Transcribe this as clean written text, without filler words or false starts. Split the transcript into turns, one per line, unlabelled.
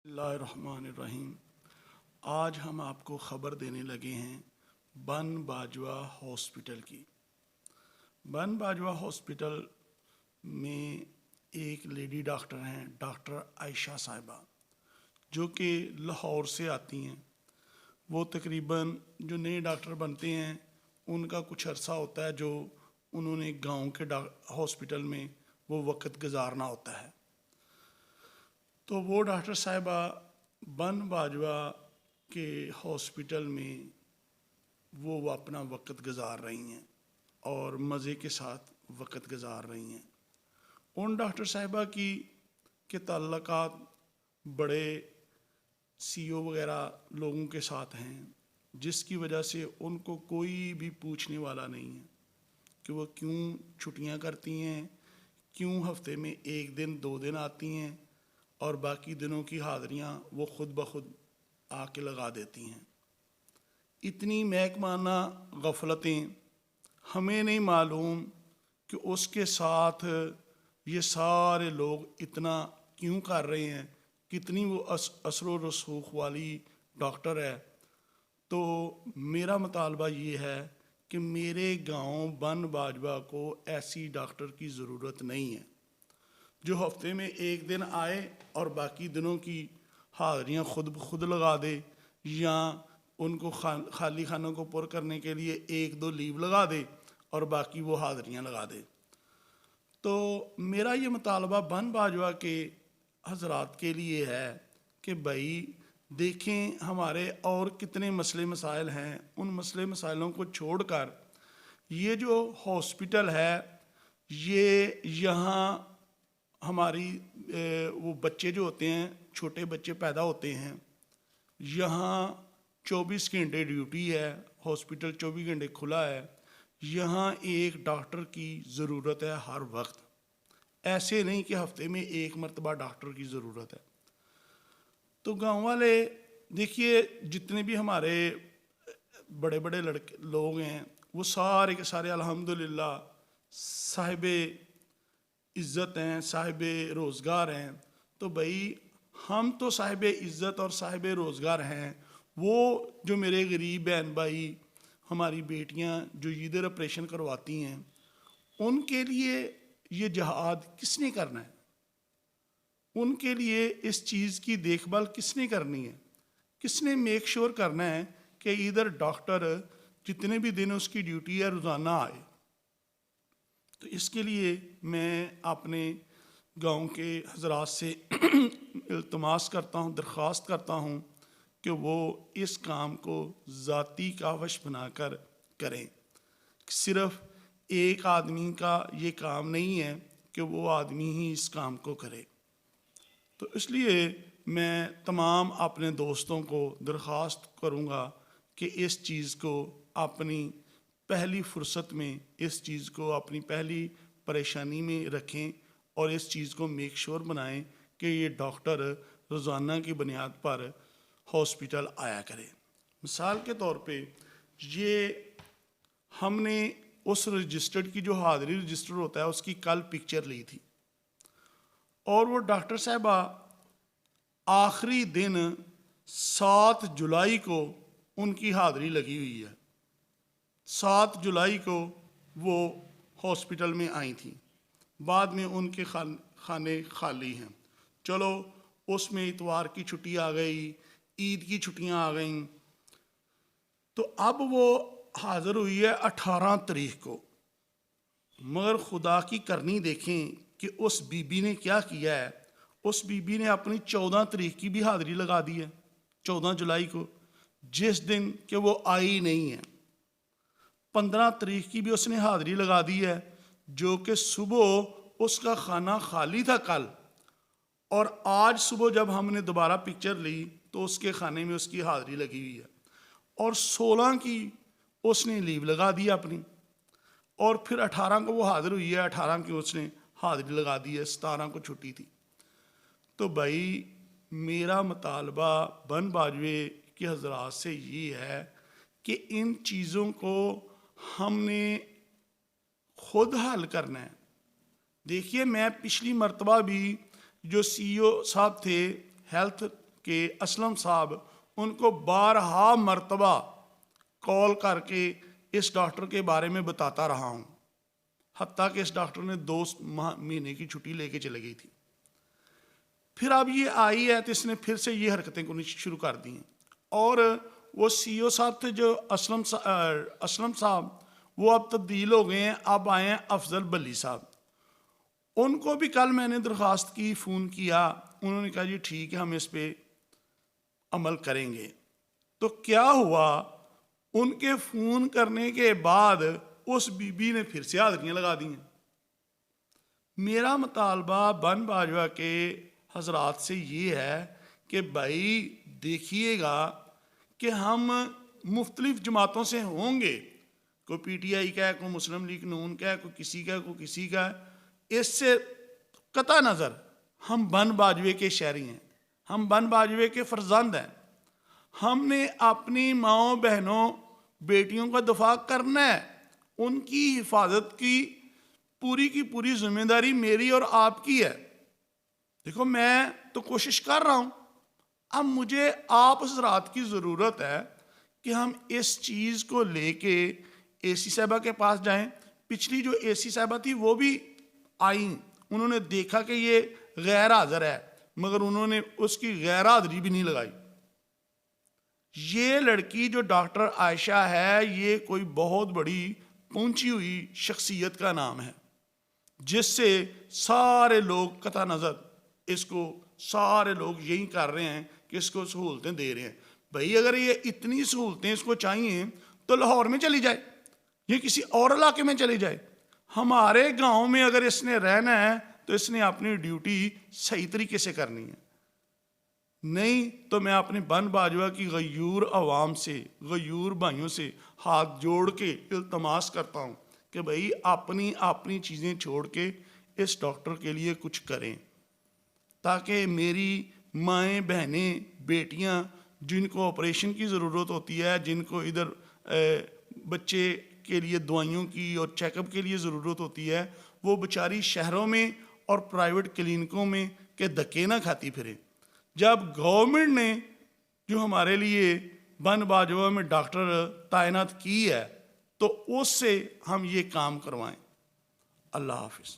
اللہ الرحمن الرحیم۔ آج ہم آپ کو خبر دینے لگے ہیں بن باجوہ ہاسپٹل کی۔ بن باجوہ ہاسپٹل میں ایک لیڈی ڈاکٹر ہیں، ڈاکٹر عائشہ صاحبہ، جو کہ لاہور سے آتی ہیں۔ وہ تقریباً جو نئے ڈاکٹر بنتے ہیں ان کا کچھ عرصہ ہوتا ہے جو انہوں نے گاؤں کے ہاسپٹل میں وہ وقت گزارنا ہوتا ہے۔ تو وہ ڈاکٹر صاحبہ بن باجوہ کے ہاسپٹل میں وہ اپنا وقت گزار رہی ہیں اور مزے کے ساتھ وقت گزار رہی ہیں۔ ان ڈاکٹر صاحبہ کے تعلقات بڑے سی او وغیرہ لوگوں کے ساتھ ہیں، جس کی وجہ سے ان کو کوئی بھی پوچھنے والا نہیں ہے کہ وہ کیوں چھٹیاں کرتی ہیں، کیوں ہفتے میں ایک دن دو دن آتی ہیں اور باقی دنوں کی حاضریاں وہ خود بخود آ کے لگا دیتی ہیں۔ اتنی محکمانہ غفلتیں ہمیں نہیں معلوم کہ اس کے ساتھ یہ سارے لوگ اتنا کیوں کر رہے ہیں، کتنی وہ اثر و رسوخ والی ڈاکٹر ہے۔ تو میرا مطالبہ یہ ہے کہ میرے گاؤں بن باجوہ کو ایسی ڈاکٹر کی ضرورت نہیں ہے جو ہفتے میں ایک دن آئے اور باقی دنوں کی حاضریاں خود بخود لگا دے، یا ان کو خالی خانوں کو پر کرنے کے لیے ایک دو لیو لگا دے اور باقی وہ حاضریاں لگا دے۔ تو میرا یہ مطالبہ بن باجوہ کے حضرات کے لیے ہے کہ بھائی دیکھیں ہمارے اور کتنے مسئلے مسائل ہیں، ان مسئلے مسائلوں کو چھوڑ کر یہ جو ہاسپٹل ہے، یہ یہاں ہماری وہ بچے جو ہوتے ہیں، چھوٹے بچے پیدا ہوتے ہیں، یہاں 24 گھنٹے ڈیوٹی ہے، ہاسپٹل 24 گھنٹے کھلا ہے، یہاں ایک ڈاکٹر کی ضرورت ہے ہر وقت، ایسے نہیں کہ ہفتے میں ایک مرتبہ ڈاکٹر کی ضرورت ہے۔ تو گاؤں والے دیکھیے جتنے بھی ہمارے بڑے بڑے لڑکے لوگ ہیں وہ سارے کے سارے الحمدللہ صاحب عزت ہیں، صاحب روزگار ہیں۔ تو بھائی ہم تو صاحب عزت اور صاحب روزگار ہیں، وہ جو میرے غریب بہن بھائی ہماری بیٹیاں جو ادھر آپریشن کرواتی ہیں، ان کے لیے یہ جہاد کس نے کرنا ہے؟ ان کے لیے اس چیز کی دیکھ بھال کس نے کرنی ہے؟ کس نے میک شور کرنا ہے کہ ادھر ڈاکٹر جتنے بھی دن اس کی ڈیوٹی ہے روزانہ آئے؟ تو اس کے لیے میں اپنے گاؤں کے حضرات سے التماس کرتا ہوں، درخواست کرتا ہوں کہ وہ اس کام کو ذاتی کاوش بنا کر کریں۔ صرف ایک آدمی کا یہ کام نہیں ہے کہ وہ آدمی ہی اس کام کو کرے۔ تو اس لیے میں تمام اپنے دوستوں کو درخواست کروں گا کہ اس چیز کو اپنی پہلی فرصت میں اس چیز کو اپنی پہلی پریشانی میں رکھیں اور اس چیز کو میک شور بنائیں کہ یہ ڈاکٹر روزانہ کی بنیاد پر ہاسپٹل آیا کرے۔ مثال کے طور پہ یہ ہم نے اس رجسٹرڈ کی جو حاضری رجسٹر ہوتا ہے اس کی کل پکچر لی تھی، اور وہ ڈاکٹر صاحبہ آخری دن 7 جولائی کو ان کی حاضری لگی ہوئی ہے۔ 7 جولائی کو وہ ہاسپٹل میں آئی تھیں، بعد میں ان کے خانے خالی ہیں۔ چلو اس میں اتوار کی چھٹی آ گئی، عید کی چھٹیاں آ گئیں، تو اب وہ حاضر ہوئی ہے 18 تاریخ کو۔ مگر خدا کی کرنی دیکھیں کہ اس بی بی نے کیا کیا ہے۔ اس بی بی نے اپنی 14 تاریخ کی بھی حاضری لگا دی ہے، 14 جولائی کو، جس دن کہ وہ آئی نہیں ہے۔ 15 تاریخ کی بھی اس نے حاضری لگا دی ہے، جو کہ صبح اس کا خانہ خالی تھا کل، اور آج صبح جب ہم نے دوبارہ پکچر لی تو اس کے خانے میں اس کی حاضری لگی ہوئی ہے، اور 16 کی اس نے لیو لگا دی اپنی، اور پھر 18 کو وہ حاضر ہوئی ہے، 18 کی اس نے حاضری لگا دی ہے، 17 کو چھٹی تھی۔ تو بھائی میرا مطالبہ بن باجوے کے حضرات سے یہ ہے کہ ان چیزوں کو ہم نے خود حل کرنا ہے۔ دیکھیے میں پچھلی مرتبہ بھی جو سی او صاحب تھے ہیلتھ کہ اسلم صاحب ان کو بارہا مرتبہ کال کر کے اس ڈاکٹر کے بارے میں بتاتا رہا ہوں، حتیٰ کہ اس ڈاکٹر نے 2 مہینے کی چھٹی لے کے چلے گئی تھی۔ پھر اب یہ آئی ہے تو اس نے پھر سے یہ حرکتیں کرنی شروع کر دی ہیں، اور وہ سی او صاحب تھے جو اسلم صاحب، وہ اب تبدیل ہو گئے ہیں، اب آئے ہیں افضل بلی صاحب۔ ان کو بھی کل میں نے درخواست کی، فون کیا، انہوں نے کہا جی ٹھیک ہے ہم اس پہ عمل کریں گے۔ تو کیا ہوا، ان کے فون کرنے کے بعد اس بی بی نے پھر سے حاضریاں لگا دی ہیں۔ میرا مطالبہ بن باجوہ کے حضرات سے یہ ہے کہ بھائی دیکھیے گا کہ ہم مختلف جماعتوں سے ہوں گے، کوئی پی ٹی آئی کا ہے، کوئی مسلم لیگ نون کا ہے، کوئی کسی کا ہے، کوئی کسی کا ہے، اس سے قطع نظر ہم بن باجوے کے شہری ہیں، ہم بن باجوے کے فرزند ہیں، ہم نے اپنی ماؤں بہنوں بیٹیوں کا دفاع کرنا ہے، ان کی حفاظت کی پوری ذمہ داری میری اور آپ کی ہے۔ دیکھو میں تو کوشش کر رہا ہوں، اب مجھے آپ حضرات کی ضرورت ہے کہ ہم اس چیز کو لے کے اے سی صاحبہ کے پاس جائیں۔ پچھلی جو اے سی صاحبہ تھی وہ بھی آئیں، انہوں نے دیکھا کہ یہ غیر حاضر ہے، مگر انہوں نے اس کی غیر حاضری بھی نہیں لگائی۔ یہ لڑکی جو ڈاکٹر عائشہ ہے، یہ کوئی بہت بڑی پہنچی ہوئی شخصیت کا نام ہے، جس سے سارے لوگ قطع نظر اس کو، سارے لوگ یہی کر رہے ہیں کہ اس کو سہولتیں دے رہے ہیں۔ بھئی اگر یہ اتنی سہولتیں اس کو چاہیے تو لاہور میں چلی جائے، یہ کسی اور علاقے میں چلی جائے۔ ہمارے گاؤں میں اگر اس نے رہنا ہے تو اس نے اپنی ڈیوٹی صحیح طریقے سے کرنی ہے، نہیں تو میں اپنے بن باجوہ کی غیور عوام سے، غیور بھائیوں سے ہاتھ جوڑ کے التماس کرتا ہوں کہ بھئی اپنی چیزیں چھوڑ کے اس ڈاکٹر کے لیے کچھ کریں، تاکہ میری مائیں بہنیں بیٹیاں جن کو آپریشن کی ضرورت ہوتی ہے، جن کو ادھر بچے کے لیے دوائیوں کی اور چیک اپ کے لیے ضرورت ہوتی ہے، وہ بیچاری شہروں میں اور پرائیویٹ کلینکوں میں کے دھکے نہ کھاتی پھریں۔ جب گورنمنٹ نے جو ہمارے لیے بن باجوہ میں ڈاکٹر تعینات کی ہے تو اس سے ہم یہ کام کروائیں۔ اللہ حافظ۔